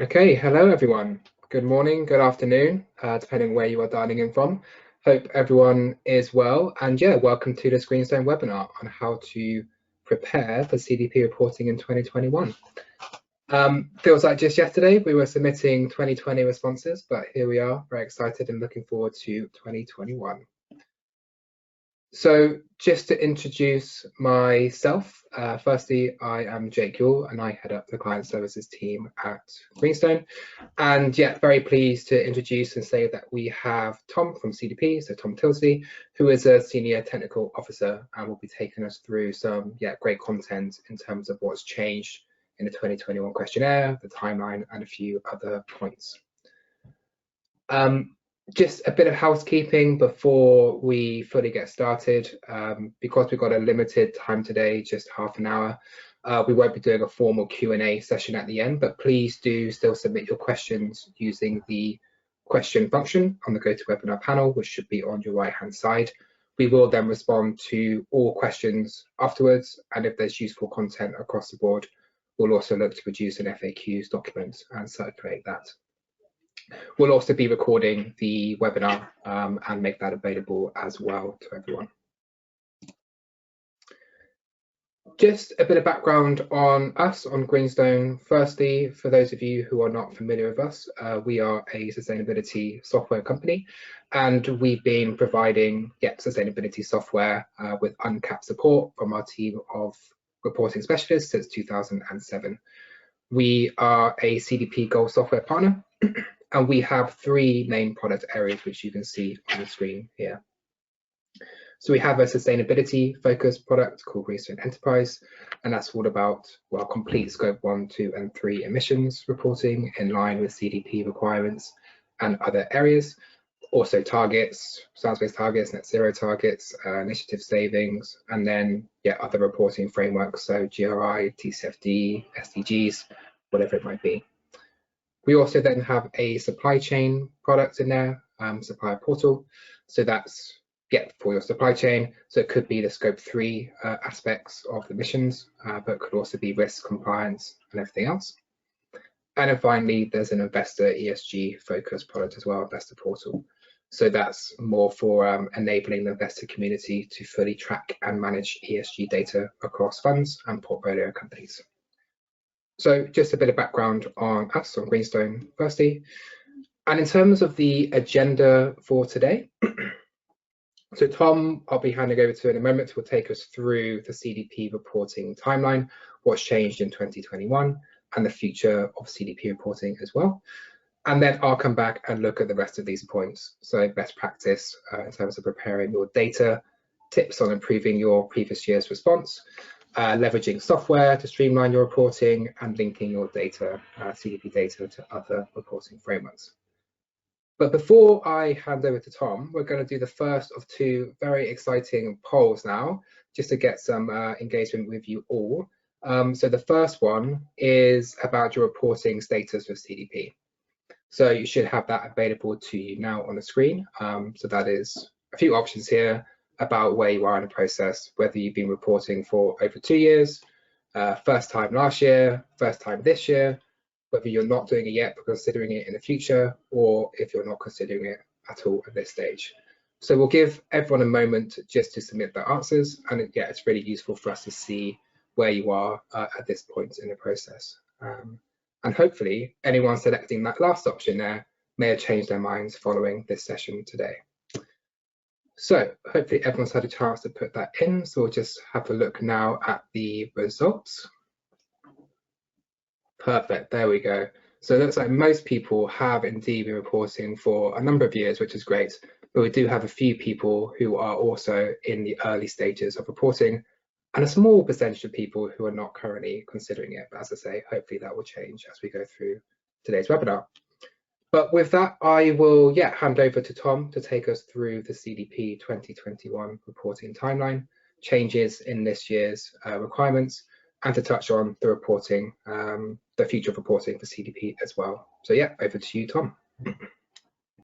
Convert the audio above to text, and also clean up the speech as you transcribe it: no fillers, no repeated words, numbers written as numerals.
Okay, hello everyone. Good morning, good afternoon, depending where you are dialing in from. Hope everyone is well, and yeah, welcome to this Greenstone webinar on how to prepare for CDP reporting in 2021. Feels like just yesterday we were submitting 2020 responses, but here we are, very excited and looking forward to 2021. So just to introduce myself, firstly, I am Yeoell and I head up the client services team at Greenstone. And yeah, very pleased to introduce and say that we have Tom from CDP, so Tom Tyldesley, who is a senior technical officer and will be taking us through some great content in terms of what's changed in the 2021 questionnaire, the timeline, and a few other points. Just a bit of housekeeping before we fully get started. Because we've got a limited time today, just half an hour, we won't be doing a formal Q&A session at the end, but please do still submit your questions using the question function on the GoToWebinar panel, which should be on your right-hand side. We will then respond to all questions afterwards, and if there's useful content across the board, we'll also look to produce an FAQs document and circulate that. We'll also be recording the webinar and make that available as well to everyone. Just a bit of background on us, on Greenstone. Firstly, for those of you who are not familiar with us, we are a sustainability software company, and we've been providing sustainability software with uncapped support from our team of reporting specialists since 2007. We are a CDP Gold software partner. And we have three main product areas, which you can see on the screen here. So we have a sustainability focused product called Greenstone Enterprise, and that's all about, well, complete scope 1, 2, and 3 emissions reporting in line with CDP requirements and other areas. Also targets, science-based targets, net zero targets, initiative savings, and then other reporting frameworks, so GRI, TCFD, SDGs, whatever it might be. We also then have a supply chain product in there, supplier portal. So that's for your supply chain. So it could be the scope 3 aspects of the emissions, but could also be risk, compliance, and everything else. And then finally, there's an investor ESG focused product as well, investor portal. So that's more for enabling the investor community to fully track and manage ESG data across funds and portfolio companies. So just a bit of background on us, on Greenstone, firstly. And in terms of the agenda for today, so Tom, I'll be handing over to in a moment, will take us through the CDP reporting timeline, what's changed in 2021, and the future of CDP reporting as well. And then I'll come back and look at the rest of these points. So best practice in terms of preparing your data, tips on improving your previous year's response, leveraging software to streamline your reporting, and linking your data, CDP data, to other reporting frameworks. But before I hand over to Tom, we're going to do the first of two very exciting polls now, just to get some engagement with you all. So the first one is about your reporting status with CDP. So you should have that available to you now on the screen. So that is a few options here about where you are in the process, whether you've been reporting for over 2 years, first time last year, first time this year, whether you're not doing it yet but considering it in the future, or if you're not considering it at all at this stage. So we'll give everyone a moment just to submit their answers, and it's really useful for us to see where you are at this point in the process. And hopefully anyone selecting that last option there may have changed their minds following this session today. So hopefully everyone's had a chance to put that in. So we'll just have a look now at the results. Perfect, there we go. So it looks like most people have indeed been reporting for a number of years, which is great. But we do have a few people who are also in the early stages of reporting, and a small percentage of people who are not currently considering it. But as I say, hopefully that will change as we go through today's webinar. But with that, I will hand over to Tom to take us through the CDP 2021 reporting timeline, changes in this year's requirements, and to touch on the reporting, the future of reporting for CDP as well. So over to you, Tom.